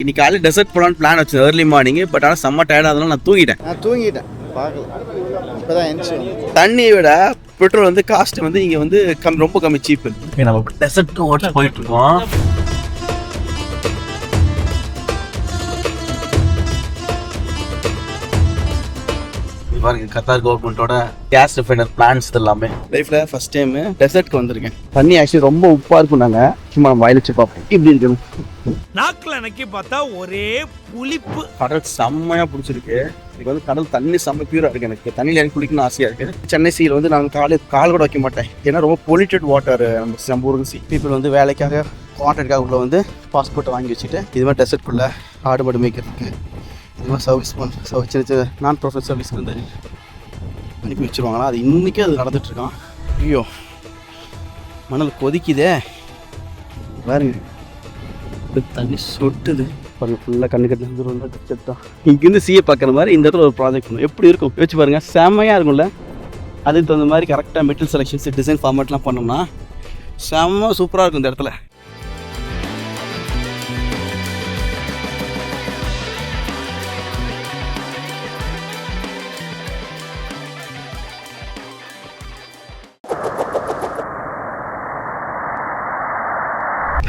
இன்னைக்கு காலையில் டெசர்ட் போகலான்னு பிளான் வச்சு ஏர்லி மார்னிங். பட் ஆனால் செம்ம டயர்டாக அதனால நான் தூங்கிட்டேன் பார்க்கல இப்போதான் எந்திரிச்சு. தண்ணியை விட பெட்ரோல் வந்து காஸ்ட் வந்து இங்கே வந்து ரொம்ப கம்மி சீப்பு. நம்ம டெசர்ட் ஓட்டு போயிட்டு இருக்கோம். பாருங்க, கத்தார் கவர்மெண்டோட கேஸ் ரிஃபைனர் பிளான்ஸ் எல்லாமே. லைஃப்ல ஃபர்ஸ்ட் டைம் டெசர்ட்க்கு வந்திருக்கேன். தண்ணி ஆக்சுவலி ரொம்ப உப்பா இருக்கும். நாங்க சும்மா வாயில வச்சு பார்ப்போம் இப்படி இருக்கணும். நாக்குல நக்கி பார்த்தா ஒரே புளிப்பு. கடல் செம்மையா பிடிச்சிருக்கு. எனக்கு வந்து கடல் தண்ணி செம்ம பியூரா இருக்கு. எனக்கு தண்ணியில் எனக்கு குளிக்கணும்னு ஆசையா இருக்கு. சென்னை சீல வந்து நான் கால் கூட வைக்க மாட்டேன். ஏன்னா ரொம்ப பொல்யூட்டட் வாட்டர் நம்ம ஊருக்கு சி. பீப்புள் வந்து வேலைக்காக கான்ட்ராக்டுக்காக உள்ள வந்து பாஸ்போர்ட்டை வாங்கி வச்சுட்டு இது மாதிரி டெசர்ட்குள்ள ஆடு மாடு மேய்க்கிறதுக்கு இது மாதிரி சர்வீஸ் சின்ன சின்ன நான் ப்ரொஃபஷனல் சர்வீஸ் வந்து அனுப்பி வச்சுருவாங்களா. அது இன்றைக்கே அது நடந்துகிட்ருக்கான். ஐயோ மணல் கொதிக்குதே பாருங்க, தண்ணி சொட்டுது பாருங்க. ஃபுல்லாக கண்ணு கட்டுதான். இங்கேருந்து சீயை பார்க்குற மாதிரி இந்த இடத்துல ஒரு ப்ராஜெக்ட் பண்ணும். எப்படி இருக்கும் யோசிச்சு பாருங்கள், செம்மையாக இருக்கும்ல. அதுக்கு தகுந்த மாதிரி கரெக்டாக மெட்டீரியல் செலெக்ஷன்ஸ் டிசைன் ஃபார்மேட்லாம் பண்ணோம்னா செம்ம சூப்பராக இருக்கும் இந்த இடத்துல.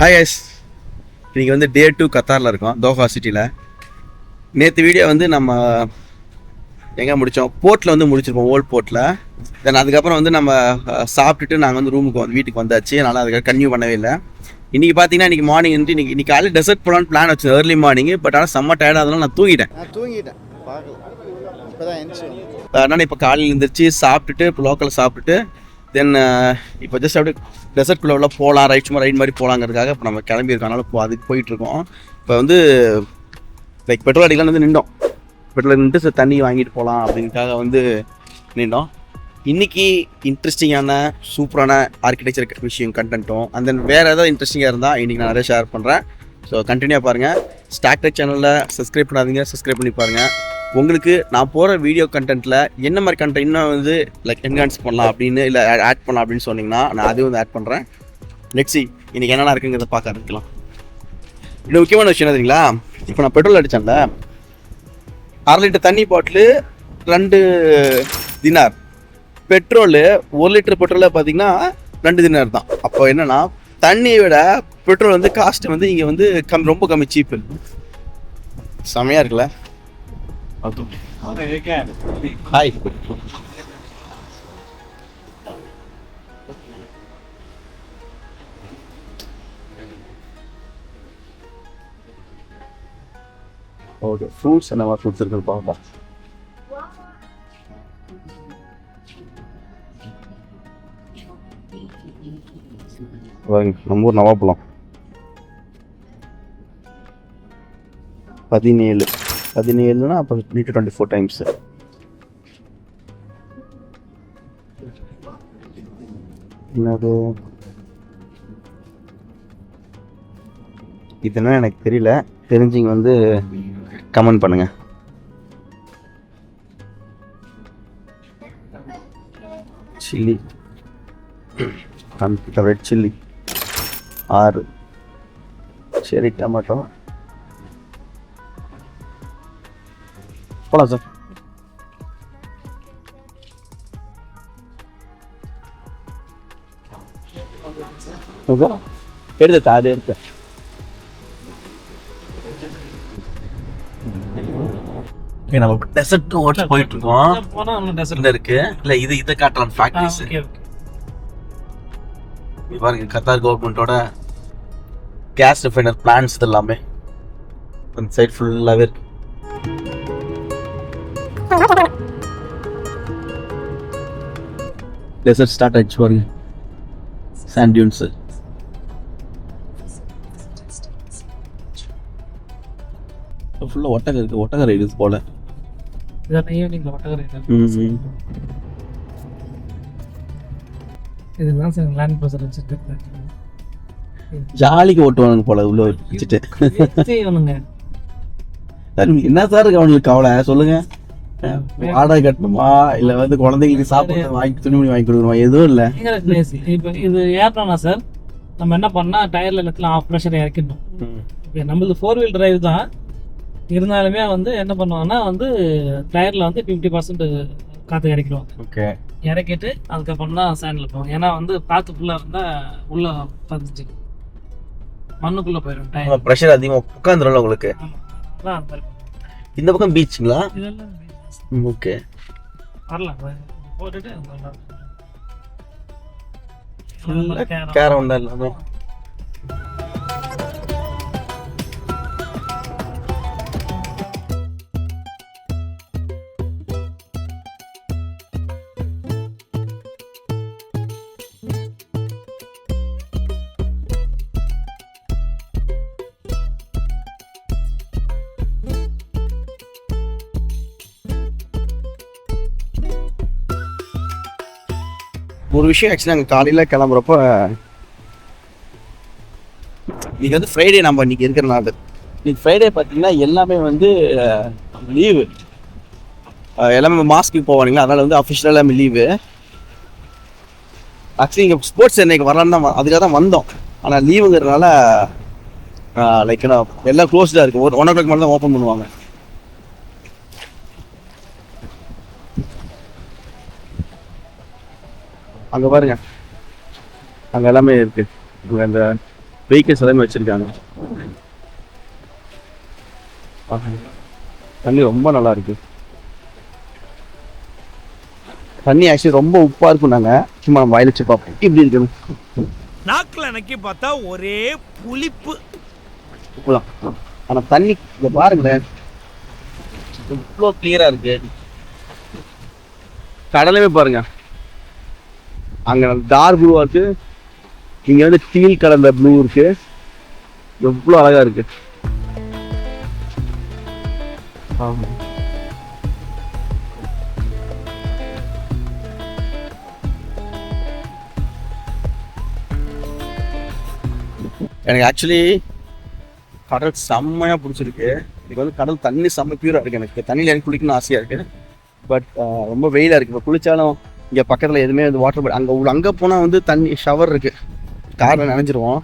ஹாய் எஸ், இன்றைக்கி வந்து டே 2 கத்தாரில் இருக்கோம், தோஹா சிட்டியில். நேற்று வீடியோ வந்து நம்ம எங்கே முடித்தோம், போர்ட்டில் வந்து முடிச்சிருப்போம், ஓல்ட் போர்ட்டில். தென் அதுக்கப்புறம் வந்து நம்ம சாப்பிட்டுட்டு நாங்கள் வந்து ரூமுக்கு வந்து வீட்டுக்கு வந்தாச்சு. அதனால் அதுக்காக கன்டினியூ பண்ணவே இல்லை. இன்றைக்கி பார்த்தீங்கன்னா இன்றைக்கி மார்னிங் வந்து இன்னைக்கு காலையில் டெசர்ட் போகலான்னு பிளான் வச்சு ஏர்லி மார்னிங். பட் ஆனால் செம்ம டயர்டாக அதனால நான் தூங்கிட்டேன் பார்க்கல இப்போதான் எந்திரிச்சு. அதனால் இப்போ காலையில் எழுந்திரிச்சு சாப்பிட்டுட்டு இப்போ லோக்கலில் சாப்பிட்டுட்டு தென் இப்போ ஜஸ்ட் அப்படியே டெசர்ட்குள்ளே உள்ள போகலாம், சும்மா ரைட் மாதிரி போகலாங்கிறதுக்காக இப்போ நம்ம கிளம்பியிருக்கோம். அதனால் இப்போ அதுக்கு போயிட்டுருக்கோம். இப்போ வந்து லைக் பெட்ரோல் அடிக்கலாம் வந்து நின்றோம். பெட்ரோல் நின்று தண்ணி வாங்கிட்டு போகலாம் அப்படிங்கிறதுக்காக வந்து நின்றோம். இன்றைக்கி இன்ட்ரெஸ்டிங்கான சூப்பரான ஆர்கிடெக்சர் விஷயம் கண்டென்ட்டும் அண்ட் தென் வேறு ஏதாவது இன்ட்ரெஸ்டிங்காக இருந்தால் இன்றைக்கி நான் நிறைய ஷேர் பண்ணுறேன். ஸோ கண்டினியூவாக பாருங்கள். ஸ்டாக்டெக் சேனலில் சப்ஸ்கிரைப் பண்ணாதீங்க, சப்ஸ்கிரைப் பண்ணி பாருங்கள். உங்களுக்கு நான் போகிற வீடியோ கண்டென்ட்டில் என்ன மாதிரி கண்டென்ட் இன்னும் வந்து லைக் என்ஹான்ஸ் பண்ணலாம் அப்படின்னு இல்லை ஆட் பண்ணலாம் அப்படின்னு சொன்னிங்கன்னா நான் அதையும் வந்து ஆட் பண்ணுறேன். லெட்ஸ் see இன்றைக்கி என்னென்ன இருக்குங்கிறத பார்க்க ஆரம்பிக்கலாம். இன்னும் முக்கியமான விஷயம் என்ன தெரியுங்களா, இப்போ நான் பெட்ரோல் அடித்தேன்ல, 1/2 லிட்டர் தண்ணி பாட்டிலு 2 தினார், பெட்ரோலு 1 லிட்டர் பெட்ரோலில் பார்த்தீங்கன்னா 2 தினார் தான். அப்போ என்னென்னா தண்ணியை விட பெட்ரோல் வந்து காஸ்ட் வந்து இங்கே வந்து ரொம்ப கம்மி சீப்பு. செமையாக இருக்குல்ல. Hi, okay. ஃப்ரூட்ஸ் என்ன மாதிரி ஃப்ரூட்ஸ் இருக்குது பார்ப்போம். நம்ம ஊர் நவாப்பழம் 17 அப்போ 24 டைம்ஸ். என்னது இதுன்னா எனக்கு தெரியல, தெரிஞ்சிங்க வந்து கமெண்ட் பண்ணுங்க. சில்லி, ரெட் சில்லி 6, செரி டமாட்டோ. போலாம் சார். எடுத்த அது எடுத்த நம்ம டெசர்ட் ஓட்டு போயிட்டு இருக்கோம். டெசர்ட்ல இருக்கு இல்ல, இதை காட்டலாம் ஃபேக்டரிஸ். பாருங்க, கத்தார் கவர்மெண்டோட கேஸ் ரிஃபைனர் பிளான்ஸ் எல்லாமே அந்த சைட் ஃபுல்லாவே இருக்கு. டெசர்ட் ஸ்டார்ட் ஆயிடுச்சு பாருங்க, சாண்ட் டியூன்ஸ். ஃபுல்லாக ஒட்டகம் இருக்குது, ஒட்டக ரைடுஸ் போல. இதெல்லாம் சார் லேண்ட் ப்ரெஷர் வச்சுட்டு ஜாலிக்கு ஓட்டுவானுங்க போல உள்ள வச்சுட்டு. என்ன சார் இருக்கு அவங்களுக்கு கவலை சொல்லுங்க. வாடகை கட்டணுமா இல்லை வந்து குழந்தைங்களுக்கு சாப்பிட வாங்கி துணி வாங்கி கொடுக்கணுமா, எதுவும் இல்லை. இப்போ இது ஏற்றோம்னா சார் நம்ம என்ன பண்ணால் டயரில் எல்லாத்துல ஆஃப் ப்ரெஷர் இறக்கிடணும். இப்போ நம்மளது 4-wheel டிரைவ் தான், இருந்தாலுமே வந்து என்ன பண்ணுவாங்கன்னா வந்து டயரில் வந்து 50% காற்று இறக்கிடுவாங்க. ஓகே. இறக்கிட்டு அதுக்கப்புறம் தான் சேண்டில் போவோம். ஏன்னா வந்து காற்று ஃபுல்லாக இருந்தால் உள்ளே பதிஞ்சிக்கும், மண்ணுக்குள்ளே போயிடும் டயர். ப்ரெஷர் அதிகமாக உட்காந்துரும்ல உங்களுக்கு. ஆமாம், அதான் அந்த மாதிரி பண்ணுவோம். இந்த பக்கம் பீச்சுங்களா? இதெல்லாம் ஓகே. வரலாம் போட்டுட்டு ஃபுல்லாக கேரம் உண்டா இல்லாமல். ஒரு விஷயம் ஆக்சுவலி நாங்கள் காலையில் கிளம்புறப்போ, இன்னைக்கு வந்து ஃப்ரைடே, நம்ம இன்னைக்கு இருக்கிற நாள். இன்னைக்கு ஃப்ரைடே பார்த்தீங்கன்னா எல்லாமே வந்து லீவு, எல்லாமே மாஸ்க்கு போவானுங்களா, அதனால் வந்து அஃபிஷியலாக எல்லாமே லீவு. ஆக்சுவலி இங்கே ஸ்போர்ட்ஸ் இன்னைக்கு வரலான்னு தான் அதுக்காக தான் வந்தோம். ஆனால் லீவுங்கிறதுனால லைக் எல்லாம் க்ளோஸ்டாக இருக்குது. 1 o'clock மேலே தான் ஓப்பன் பண்ணுவாங்க. அங்கே பாருங்க, அங்கே எல்லாமே இருக்கு. அங்கே அந்த வெஹிக்கிள்ஸ் எல்லாமே வச்சிருக்காங்க. தண்ணி ரொம்ப நல்லா இருக்கு. தண்ணி ஆக்சுவலி ரொம்ப உப்பா இருக்கும். நாங்கள் சும்மா வயல் வச்சு பார்ப்போம் இப்படி இருக்கணும். நாக்கில் அன்னைக்கு பார்த்தா ஒரே புளிப்பு. உப்பு தான். ஆனால் தண்ணி இங்கே பாருங்களேன், இவ்வளோ கிளியரா இருக்கு. கடலுமே பாருங்க, அங்கே டார்க் ப்ளூவா இருக்கு, இங்கே வந்து டீல் கலர்ல ப்ளூ இருக்கு. எவ்வளோ அழகா இருக்கு. எனக்கு ஆக்சுவலி கடல் செம்மையா பிடிச்சிருக்கு. எனக்கு வந்து கடல் தண்ணி செம்ம பியூரா இருக்கு. எனக்கு தண்ணியில் எனக்கு குளிக்கணும்னு ஆசையா இருக்கு. பட் ரொம்ப வெயிலா இருக்கு. இப்போ குளிச்சாலும் இங்கே பக்கத்தில் எதுவுமே வந்து வாட்டர் அங்கே போனால் வந்து தண்ணி ஷவர் இருக்குது, காரில் நினைஞ்சிருவோம்.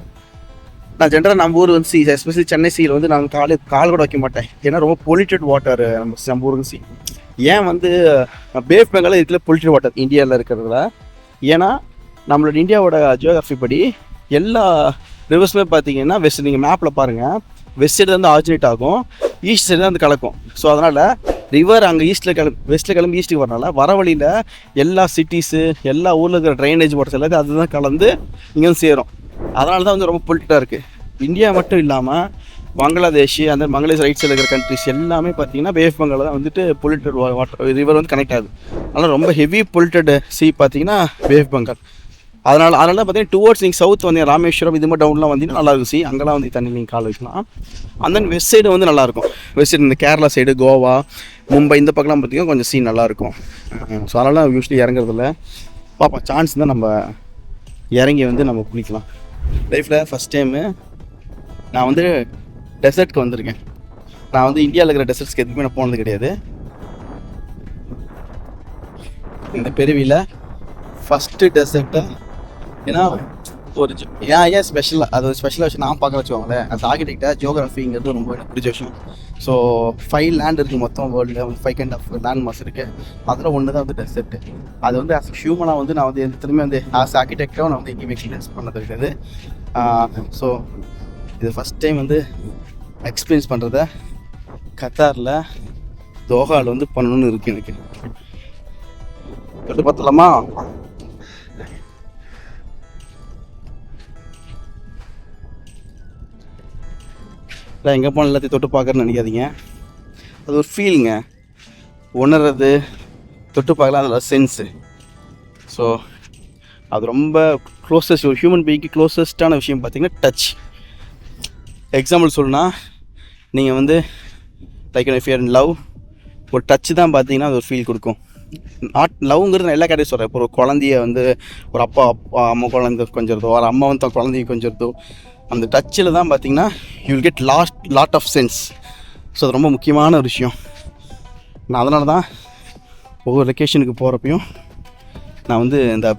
நான் ஜென்ரலாக நம்ம ஊர் வந்து எஸ்பெஷலி சென்னை சீயில் வந்து நான் கால் கூட வைக்க மாட்டேன். ஏன்னா ரொம்ப பொல்யூட்டட் வாட்டர் நம்ம ஊருக்கு சி. ஏன் வந்து பே ஆஃப் பெங்கால் இருக்கிற பொல்யூட்டட் வாட்டர் இந்தியாவில் இருக்கிறதுல, ஏன்னா நம்மளோட இந்தியாவோட ஜியோகிராஃபி படி எல்லா ரிவர்ஸுமே பார்த்தீங்கன்னா வெஸ்ட், நீங்கள் மேப்பில் பாருங்கள், வெஸ்ட் சைடு வந்து ஆரிஜினேட் ஆகும், ஈஸ்ட் சைடு தான் வந்து கலக்கும். ஸோ அதனால் ரிவர் அங்கே வெஸ்ட்டில் கிளம்பி ஈஸ்ட்டுக்கு வரனால வர வழியில் எல்லா சிட்டிஸு எல்லா ஊரில் இருக்கிற ட்ரைனேஜ் வாட்டர்ஸ் எல்லாத்தையும் அதுதான் கலந்து இங்கே வந்து சேரும். அதனால தான் வந்து ரொம்ப பொல்யூட்டடாக இருக்குது. இந்தியா மட்டும் இல்லாமல் பங்களாதேஷ், அந்த பங்களாதேஷ் ரைட் சைடில் இருக்கிற கண்ட்ரிஸ் எல்லாமே பார்த்தீங்கன்னா பே ஆஃப் பெங்கால் தான் வந்துட்டு பொல்யூட்டட் வாட்டர் ரிவர் வந்து கனெக்ட் ஆகுது. அதனால் ரொம்ப ஹெவி பொல்யூட்டட் சி பார்த்தீங்கன்னா பே ஆஃப் பெங்கால். அதனால பார்த்தீங்கன்னா டுவோர்ட்ஸ் நீங்கள் சவுத் வந்து ராமேஸ்வரம் இது மாதிரி டவுன்லாம் வந்தீங்கன்னா நல்லாயிருக்கும் சி. அங்கெல்லாம் வந்து தண்ணி நீங்கள் கால் வைக்கலாம். அண்ட் தென் வெஸ்ட் சைடு வந்து நல்லாயிருக்கும். வெஸ்ட் சைடு இந்த கேரளா சைடு, கோவா, மும்பை இந்த பக்கம்லாம் பார்த்தீங்கன்னா கொஞ்சம் சீன் நல்லாயிருக்கும். ஸோ அதனால யூஸ்வலி இறங்குறதில்ல. பார்ப்போம், சான்ஸ் தான் நம்ம இறங்கி வந்து நம்ம குளிக்கலாம். லைஃப்பில் ஃபஸ்ட் டைமு நான் வந்து டெசர்ட்க்கு வந்திருக்கேன். நான் வந்து இந்தியாவில் இருக்கிற டெசர்ட்ஸ்க்கு எதுவுமே நான் போனது கிடையாது. இந்த பெருவியில் ஃபஸ்ட்டு டெசர்ட்டை, ஏன்னா ஒரு ஏன் ஸ்பெஷலாக அது ஒரு ஸ்பெஷலாக விஷயம் நான் பார்க்க வச்சுக்கோங்களேன். அந்த ஆர்கிடெக்டாக ஜியோகிராஃபிங்கிறது ரொம்ப எனக்கு பிடிச்ச விஷயம். ஸோ 5 லேண்ட் இருக்குது மொத்தம் வேர்ல்டில், 5 kind of லேண்ட் மாஸ் இருக்குது. அதில் ஒன்று தான் வந்து டெசர்ட்டு. அது வந்து ஆஸ் ஹியூமனாக வந்து நான் வந்து எதுவுமே வந்து ஆஸ் ஆர்கிடெக்டாக நான் வந்து எங்கேயுமே எக்ஸ்பீரியன்ஸ் பண்ணது கிடையாது. ஸோ இது ஃபஸ்ட் டைம் வந்து எக்ஸ்பீரியன்ஸ் பண்ணுறத கத்தாரில் தோஹாவில் வந்து பண்ணணும்னு இருக்குது எனக்கு. தொட்டு பார்த்தலாமா? இல்லை எங்கே போனால் எல்லாத்தையும் தொட்டு பார்க்குறேன்னு நினைக்காதீங்க. அது ஒரு ஃபீலுங்க, உணர்றது, தொட்டு பார்க்கலாம், அதில் சென்ஸு. ஸோ அது ரொம்ப க்ளோசஸ்ட், ஒரு ஹியூமன் பீயிங்க்கு க்ளோசஸ்ட்டான விஷயம் பார்த்தீங்கன்னா டச். எக்ஸாம்பிள் சொல்லணும்னா, நீங்கள் வந்து like if you are in love, ஒரு டச்சு தான் பார்த்தீங்கன்னா அது ஒரு ஃபீல் கொடுக்கும். நாட் லவ்ங்கிறது நான் எல்லா கேட்டே சொல்கிறேன். இப்போ ஒரு குழந்தைய வந்து ஒரு அப்பா அம்மா குழந்தை கொஞ்சிறதோ, ஒரு அம்மா வந்து குழந்தைய கொஞ்சிறதோ, அந்த டச்சில் தான் பார்த்தீங்கன்னா you will get lot of sense. So அது ரொம்ப முக்கியமான ஒரு விஷயம். நான் அதனால தான் ஒவ்வொரு லொக்கேஷனுக்கு போகிறப்பையும் நான் வந்து இந்த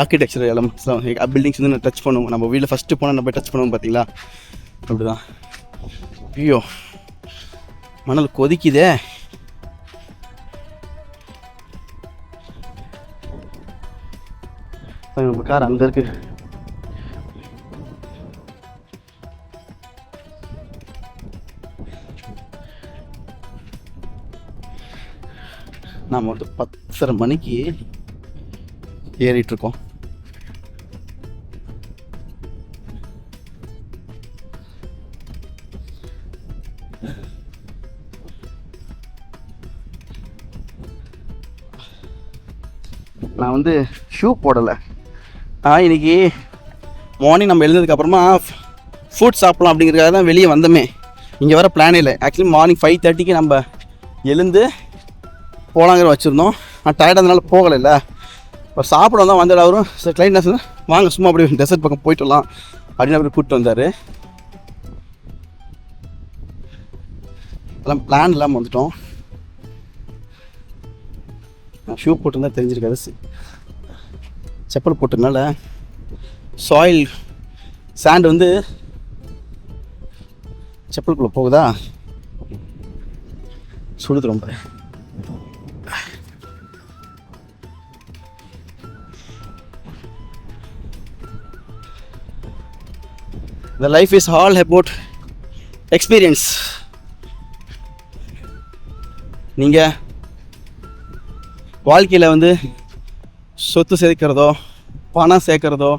ஆர்கிடெக்சர் எலமெண்ட்ஸ்லாம் பில்டிங்ஸ் வந்து நான் டச் பண்ணுவோம். நம்ம வீட்டில் ஃபஸ்ட்டு போனால் நம்ம போய் டச் பண்ணுவோம் பார்த்தீங்களா, அப்படி தான். ஐயோ மணல் கொதிக்குதே. நம்ம கார் அங்கே இருக்கு. நாம் வந்து 10:30 மணிக்கு ஏறிட்டுருக்கோம். நான் வந்து ஷூ போடலை. இன்னைக்கு மார்னிங் நம்ம எழுந்ததுக்கப்புறமா ஃபுட் சாப்பிட்லாம் அப்படிங்கிறதுக்காக தான் வெளியே வந்தோமே. இங்கே வர பிளானே இல்லை. ஆக்சுவலி மார்னிங் 5:30க்கு நம்ம எழுந்து போகலாங்கிற வச்சுருந்தோம். நான் டயர்டாக போகலை. இல்லை இப்போ சாப்பிட வந்தால் வந்தால் அவரும் சார் கிளைண்ட் என்ன சொன்னால் வாங்க சும்மா அப்படி டெசர்ட் பக்கம் போயிட்டு வரலாம் அப்படின்னு அப்படி கூப்பிட்டு வந்தார். எல்லாம் பிளான் இல்லாமல் வந்துட்டோம். நான் ஷூ போட்டிருந்தா தெரிஞ்சிருக்காது. செப்பல் போட்டதுனால சாயில் சாண்ட் வந்து செப்பலுக்குள்ளே போகுதா, சுடுது ரொம்ப. The life is all about experience. நீங்கள் வாழ்க்கையில் வந்து சொத்து சேர்க்கிறதோ பணம் சேர்க்குறதோ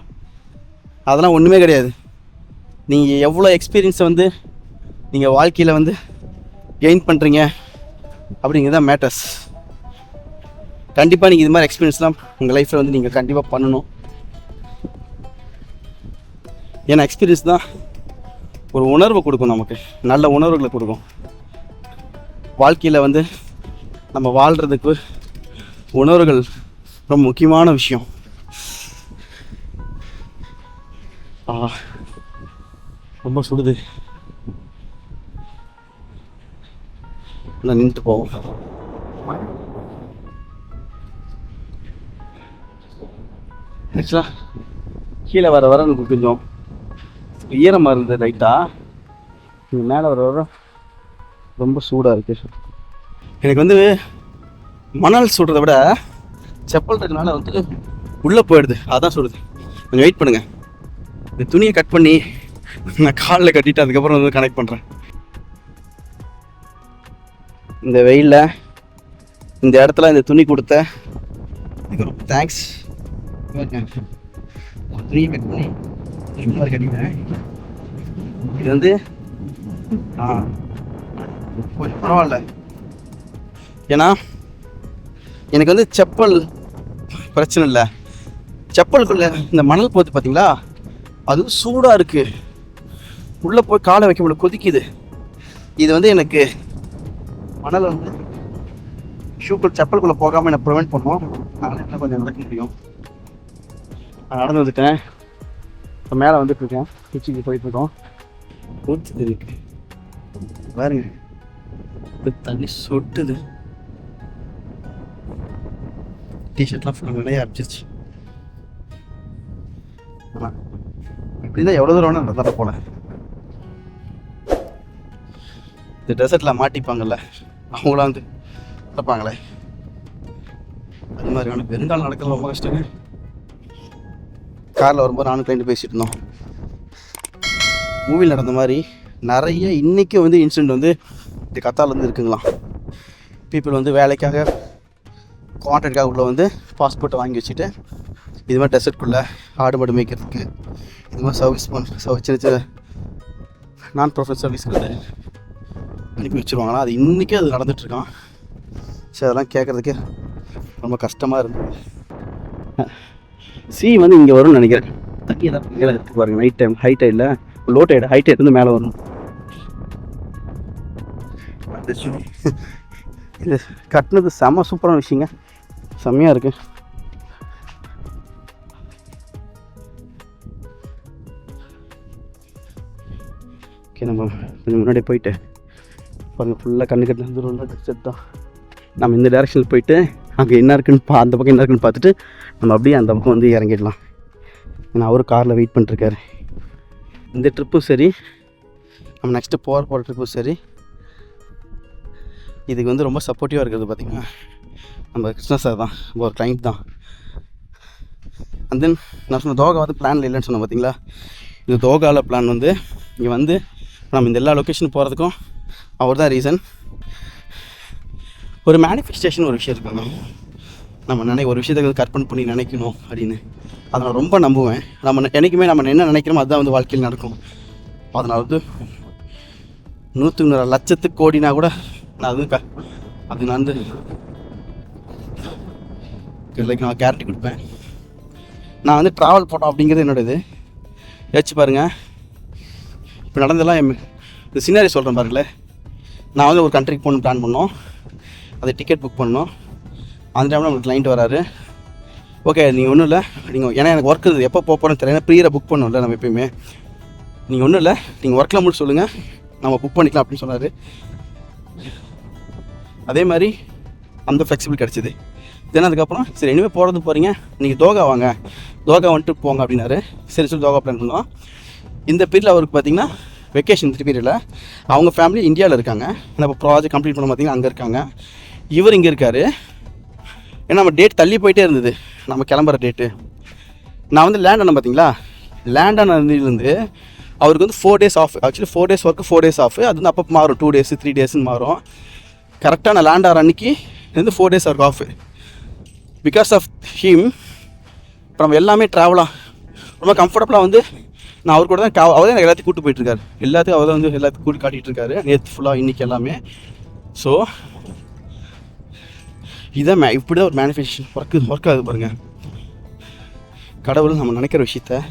அதெல்லாம் ஒன்றுமே கிடையாது. நீங்கள் எவ்வளோ எக்ஸ்பீரியன்ஸை வந்து நீங்கள் வாழ்க்கையில் வந்து கெயின் பண்ணுறீங்க அப்படிங்கிறது தான் மேட்டர்ஸ். கண்டிப்பாக நீங்கள் இது மாதிரி எக்ஸ்பீரியன்ஸ்லாம் உங்கள் லைஃப்பில் வந்து நீங்கள் கண்டிப்பாக பண்ணணும். ஏன்னா எக்ஸ்பீரியன்ஸ் தான் ஒரு உணர்வை கொடுக்கும், நமக்கு நல்ல உணர்வுகளை கொடுக்கும். வாழ்க்கையில் வந்து நம்ம வாழ்கிறதுக்கு உணர்வுகள் ரொம்ப முக்கியமான விஷயம். ரொம்ப சுடுது. நான் நின்றுட்டு போவோம். ஆக்சுவலாக கீழே வர வர எனக்கு கொஞ்சம் ஈரமாக இருந்தது லைட்டாக. இங்கே மேலே வர வர ரொம்ப சூடாக இருக்குது. எனக்கு வந்து மணல் சுடுறதை விட செப்பல் இருக்கனால வந்து உள்ளே போயிடுது, அதான் சுடுது. கொஞ்சம் வெயிட் பண்ணுங்கள். இந்த துணியை கட் பண்ணி நான் காலில் கட்டிட்டு அதுக்கப்புறம் வந்து கனெக்ட் பண்ணுறேன். இந்த வெயிலில் இந்த இடத்துல இந்த துணி கொடுத்த இதுக்கு ரொம்ப தேங்க்ஸ். துணியை கட் பண்ணி கட்டிட்டேன். இது வந்து கொஞ்சம் பரவாயில்ல. ஏன்னா எனக்கு வந்து செப்பல் பிரச்சனை இல்லை. செப்பலுக்குள்ள இந்த மணல் போகுது பார்த்தீங்களா, அது சூடாக இருக்குது. உள்ளே போய் காலை வைக்க முடியல, கொதிக்குது. இது வந்து எனக்கு மணல் வந்து ஷூக்குள் செப்பலுக்குள்ளே போகாமல் என்னை ப்ரிவெண்ட் பண்ணுவோம். அதனால் என்ன கொஞ்சம் நடக்க முடியும். நான் நடந்து வந்துட்டேன். இப்போ மேலே வந்துட்டுருக்கேன். உச்சிக்கு போயிட்டுருக்கோம். ஊற்றுது இருக்கு பாருங்க, தண்ணி சொட்டுது. டிஷர்ட்லாம் ஃபுல்லாக நிறைய அடிச்சிருச்சு. இப்படிதான் எவ்வளோ தூரம் வேணும் நடந்தால போல. இந்த டெசர்ட்டில் மாட்டிப்பாங்கல்ல, அவங்களாம் வந்து நடப்பாங்களே, அது மாதிரி வேணும். பெருந்தாள் நடக்கிறது ரொம்ப கஷ்டங்க. காரில் வரும்போது நானும் கிளைண்ட் பேசிட்டு இருந்தோம். மூவியில் நடந்த மாதிரி நிறைய இன்றைக்கும் வந்து இன்சிடெண்ட் வந்து இந்த கத்தால வந்து இருக்குங்களாம். பீப்புள் வந்து வேலைக்காக கான்ட்ராக்டுக்காக உள்ள வந்து பாஸ்போர்ட்டை வாங்கி வச்சுட்டு இது மாதிரி டெசர்ட்குள்ளே ஆடு மாடு மேய்க்கிறதுக்கு இது மாதிரி சர்வீஸ் சின்ன சின்ன நான் ப்ரொஃபஷனல் சர்வீஸ்க்கு வந்து அனுப்பி வச்சுருவாங்களா. அது இன்றைக்கி அது நடந்துகிட்ருக்கான். சரி, அதெல்லாம் கேட்குறதுக்கு ரொம்ப கஷ்டமாக இருந்தது. சி வந்து இங்கே வரும்னு நினைக்கிறேன். தண்ணி எதாவது மேலே இருக்குது பாருங்கள். நைட் டைம் ஹை டைடில் லோ டைடு ஹை டைட் வந்து மேலே வரணும். இது கட்டினது செம்ம சூப்பரான விஷயங்க, செம்மையாக இருக்கு. ஓகே, நம்ம கொஞ்சம் முன்னாடி போயிட்டு பாருங்கள், ஃபுல்லாக கண்ணு கட்டின தூரம் தான். நம்ம இந்த டேரெக்ஷனில் போயிட்டு அங்கே என்ன இருக்குன்னு அந்த பக்கம் என்ன இருக்குன்னு பார்த்துட்டு நம்ம அப்படியே அந்த பக்கம் வந்து இறங்கிடலாம். ஏன்னா அவரு காரில் வெயிட் பண்ணிட்டுருக்காரு. இந்த ட்ரிப்பும் சரி, நம்ம நெக்ஸ்ட்டு போகிற ட்ரிப்பும் சரி இதுக்கு வந்து ரொம்ப சப்போர்ட்டிவாக இருக்கிறது பார்த்திங்கன்னா நம்ம கிருஷ்ணா சார் தான், நம்ம ஒரு கிளைண்ட் தான். அண்ட் தென் நான் சொன்ன தோகா வந்து பிளானில் இல்லைன்னு சொன்னேன் பார்த்தீங்களா. இது தோகாவில் பிளான் வந்து இங்கே வந்து நம்ம இந்த எல்லா லொக்கேஷன் போகிறதுக்கும் அவர் தான் ரீசன். ஒரு மேனிஃபெஸ்டேஷன் ஒரு விஷயம் இருக்குங்க. நம்ம ஒரு விஷயத்தை வந்து கற்பனை பண்ணி நினைக்கணும் அப்படின்னு அதை நான் ரொம்ப நம்புவேன். நம்ம என்றைக்குமே நம்ம என்ன நினைக்கிறோமோ அதுதான் வந்து வாழ்க்கையில் நடக்கும். அதனால் வந்து 100 லட்சத்துக்கு கோடினா கூட நான் அது நான் வந்து லைக் நான் கேரண்டி கொடுப்பேன். நான் வந்து ட்ராவல் போட்டோம் அப்படிங்கிறது என்னோடது. யோசிச்சு பாருங்கள், இப்போ நடந்தெல்லாம் இந்த சினாரி சொல்கிறேன் பாருங்களேன். நான் வந்து ஒரு கண்ட்ரிக்கு போகணும் பிளான் பண்ணோம், அதை டிக்கெட் புக் பண்ணோம். அந்த டைமில் உங்களுக்கு கிளைண்ட் வராரு. ஓகே நீங்கள் ஒன்றும் இல்லை, நீங்கள் ஏன்னா எனக்கு ஒர்க் இருக்குது, எப்போ போகிறேன்னு தெரியல, ப்ரீயராக புக் பண்ணோம்ல நம்ம எப்பயுமே. நீங்கள் ஒன்றும் இல்லை, நீங்கள் ஒர்க்கில் முடிச்சு சொல்லுங்கள், நம்ம புக் பண்ணிக்கலாம் அப்படின்னு சொன்னார். அதே மாதிரி அந்த ஃப்ளெக்சிபிள் கிடச்சிது. தென் அதுக்கப்புறம் சரி இனிமேல் போகிறது போகிறீங்க, நீங்கள் தோகா வாங்க, தோகா வந்துட்டு போங்க அப்படின்னாரு. சரி சொல்லி தோகா பிளான் பண்ணோம். இந்த பீரியடில் அவருக்கு பார்த்திங்கன்னா வெக்கேஷன் பீரியடில் அவங்க ஃபேமிலி இந்தியாவில் இருக்காங்க. நம்ம ப்ராஜெக்ட் கம்ப்ளீட் பண்ண பார்த்திங்கன்னா அங்கே இருக்காங்க, இவர் இங்கே இருக்கார். ஏன்னா நம்ம டேட் தள்ளி போயிட்டே இருந்தது, நம்ம கிளம்புற டேட்டு. நான் வந்து லேண்ட் ஆனேன் பார்த்தீங்களா, லேண்ட் ஆனதுலேருந்து அவருக்கு வந்து 4 days off. Actually 4 days work 4 days off. அது வந்து அப்போ மாறும், 2 days 3 daysன்னு மாறும். கரெக்டாக நான் லேண்ட் ஆகிற அன்றைக்கி வந்து 4 days அவருக்கு ஆஃப். பிகாஸ் ஆஃப் ஹீம் இப்போ நம்ம எல்லாமே ட்ராவலாக ரொம்ப கம்ஃபர்டபுளாக வந்து நான் அவர் கூட தான் அவர் தான் எனக்கு எல்லாத்தையும் கூப்பிட்டு போயிட்டுருக்காரு. எல்லாத்தையும் அவர் தான் வந்து எல்லாத்தையும் கூட்டி காட்டிகிட்டு இருக்காரு நேற்று ஃபுல்லாக இன்றைக்கி எல்லாமே. ஸோ இதான் இப்படி தான் ஒரு மேனிஃபெஸ்டேஷன் ஒர்க் ஆகுது பாருங்கள். கடவுள் நம்ம நினைக்கிற விஷயத்த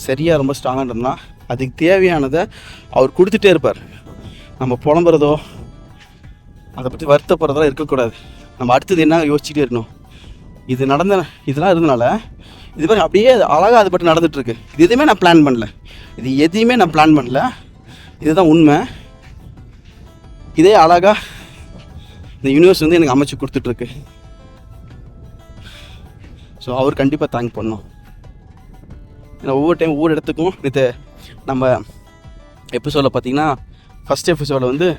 சரியாக ரொம்ப ஸ்ட்ராங்காக இருந்தோம்னா அதுக்கு தேவையானதை அவர் கொடுத்துட்டே இருப்பார். நம்ம புலம்புறதோ அதை பற்றி வருத்தப்படுறதோ இருக்கக்கூடாது. நம்ம அடுத்தது என்ன யோசிச்சுட்டே இருக்கணும். இதெல்லாம் இருந்தனால இது மாதிரி அப்படியே அழகாக அது பற்றி நடந்துகிட்ருக்கு. இது எதுவுமே நான் பிளான் பண்ணல, இதுதான் உண்மை. இதே அழகாக இந்த யூனிவர்ஸ் வந்து எனக்கு அமைச்சு கொடுத்துட்ருக்கு. ஸோ அவர் கண்டிப்பாக தேங்க் பண்ணோம். ஏன்னா ஒவ்வொரு டைம் ஒவ்வொரு இடத்துக்கும் இது நம்ம எபிசோடில் பார்த்திங்கன்னா ஃபஸ்ட் எபிசோடில் வந்து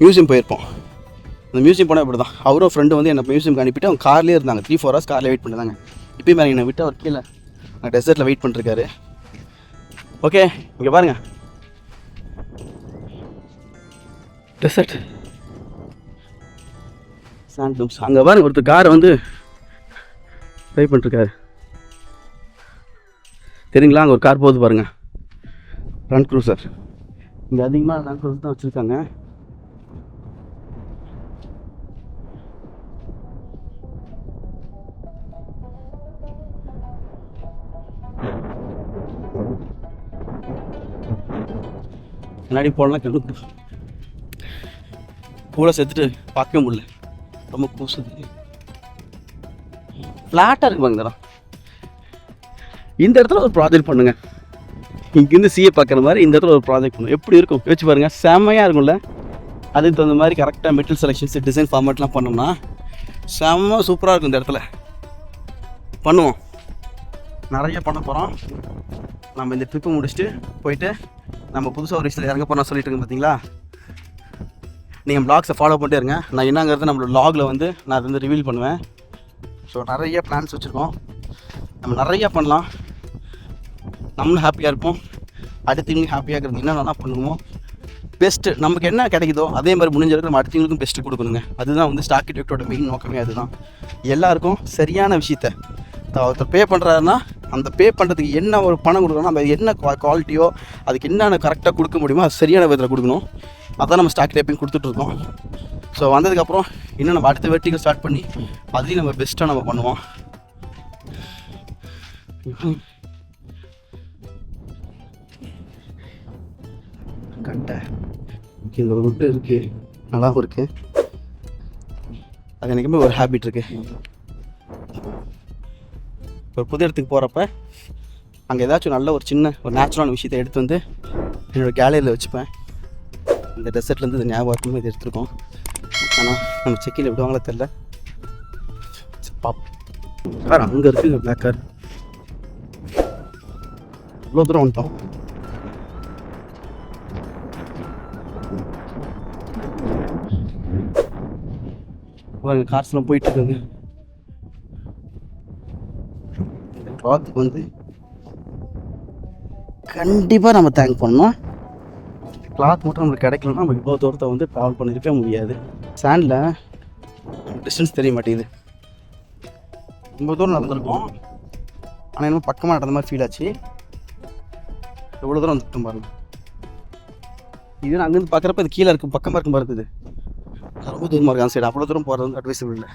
மியூசியம் போயிருப்போம். அந்த மியூசியம் போனால் இப்படி தான் அவரும் ஃப்ரெண்டு வந்து என்னை மியூசியம்க்கு அனுப்பிட்டு அவங்க கார்லேயே இருந்தாங்க. 3-4 hours காரில் வெயிட் பண்ணிருந்தாங்க. இப்போயும் மேலே என்னை விட்டு அவர் கீழே டெசர்ட்டில் வெயிட் பண்ணிருக்காரு. ஓகே இங்கே பாருங்கள், டெசர்ட் சாண்ட் டூம்ஸ். அங்கே பாருங்கள் ஒருத்தர் காரை வந்து ட்ரை பண்ணிருக்காரு தெரியுங்களா. அங்கே ஒரு கார் போகுது பாருங்கள், ரன் க்ரூசர். இங்கே அதிகமாக ரன் க்ரூசர் தான் வச்சுருக்காங்க. முன்னாடி போடலாம் கிளம்பு கூட சேர்த்துட்டு பார்க்கவே முடியல, ரொம்ப கூசுது. ஃப்ளாட்டாக இருக்கு பாருங்க. இந்த இடத்துல ஒரு ப்ராஜெக்ட் பண்ணுங்க, இங்கேருந்து சிஏ பார்க்குற மாதிரி இந்த இடத்துல ஒரு ப்ராஜெக்ட் பண்ணும். எப்படி இருக்கும் யோசிச்சு பாருங்கள், செம்மையாக இருக்கும்ல. அதுக்கு தகுந்த மாதிரி கரெக்டாக மெட்டீரியல் செலெக்ஷன்ஸ் டிசைன் ஃபார்மேட்லாம் பண்ணோம்னா செம்ம சூப்பராக இருக்கும். இந்த இடத்துல பண்ணுவோம், நிறைய பண்ண போகிறோம். நம்ம இந்த ட்ரிப்பு முடிச்சுட்டு போயிட்டு நம்ம புதுசாக ஒரு விஷயத்தில் இறங்க போனால் சொல்லிட்டு இருக்கேன் பார்த்தீங்களா. நீங்கள் வ்ளாக்ஸை ஃபாலோ பண்ணிட்டே இருங்க. நான் என்னங்கிறது நம்மளோட வ்ளாகில் வந்து நான் அதை வந்து ரிவீல் பண்ணுவேன். ஸோ நிறைய பிளான்ஸ் வச்சுருக்கோம், நம்ம நிறையா பண்ணலாம். நம்மளும் ஹாப்பியாக இருப்போம், அடுத்தவங்களும் ஹாப்பியாக இருக்கிறது என்னென்னலாம் பண்ணுவோம். பெஸ்ட்டு நமக்கு என்ன கிடைக்குதோ அதே மாதிரி முடிஞ்சிருக்கு நம்ம அடுத்தவங்களுக்கும் பெஸ்ட்டு கொடுக்கணுங்க. அதுதான் வந்து ஸ்டாக் டிடெக்டரோட மெயின் நோக்கமே. அதுதான் எல்லாருக்கும் சரியான விஷயத்தை ஒருத்தர் பே பண்ணுறாருன்னா அந்த பே பண்ணுறதுக்கு என்ன ஒரு பணம் கொடுக்கணும், நம்ம என்ன குவாலிட்டியோ அதுக்கு என்னென்ன கரெக்டாக கொடுக்க முடியுமோ அது சரியான விதத்தில் கொடுக்கணும். அதான் நம்ம ஸ்டாக் டைப்பிங் கொடுத்துட்ருக்கோம். ஸோ வந்ததுக்கப்புறம் இன்னும் நம்ம அடுத்த வெர்டிகல் ஸ்டார்ட் பண்ணி அதையும் நம்ம பெஸ்ட்டாக நம்ம பண்ணுவோம். கட்டை இந்த ஒரு விட்டு இருக்குது, நல்லாவும் இருக்குது. அது எனக்குமே ஒரு ஹேபிட் இருக்குது. ஒரு புது இடத்துக்கு போகிறப்ப அங்கே ஏதாச்சும் நல்ல ஒரு சின்ன ஒரு நேச்சுரலான விஷயத்தை எடுத்து வந்து என்னோடய கேலரியில் வச்சுப்பேன். இந்த டெசர்ட்லேருந்து இது ஞாபகம் இருக்கும்போது இது எடுத்துருக்கோம். ஆனால் நம்ம செக்கில் விடுவாங்களா தெரில. கார் அங்கே இருக்குது, பிளாக் கார். இவ்வளோ தூரம் வந்துட்டோம். கார்ஸ்லாம் போயிட்டு இருக்காங்க. கிளாத்துக்கு வந்து கண்டிப்பாக நம்ம தேங்க் பண்ணோம். கிளாத் மட்டும் நம்மளுக்கு கிடைக்கலன்னா நம்ம இவ்வளோ தூரத்தை வந்து ட்ராவல் பண்ணியிருக்கவே முடியாது. சாண்டில் டிஸ்டன்ஸ் தெரிய மாட்டேங்குது. ரொம்ப தூரம் நடந்திருக்கோம், ஆனால் இன்னும் பக்கமாக நடந்த மாதிரி ஃபீல் ஆச்சு. எவ்வளோ தூரம் வந்துட்டோம் பாருங்க. இது அங்கேருந்து பார்க்குறப்ப இது கீழே இருக்கும், பக்கமாக இருக்கும் பாருது. இது ரொம்ப தூரமாக இருக்கு அந்த சைடு. அவ்வளோ தூரம் போகிறது வந்து அட்வைசபிள் இல்லை.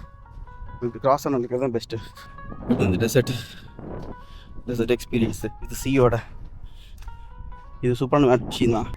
இப்படி கிராஸ் ஆன நினைக்கிறது தான் பெஸ்ட்டு. இந்த டெசர்ட் எக்ஸ்பீரியன்ஸு இது சீயோட இது சூப்பரான விஷயம் தான்.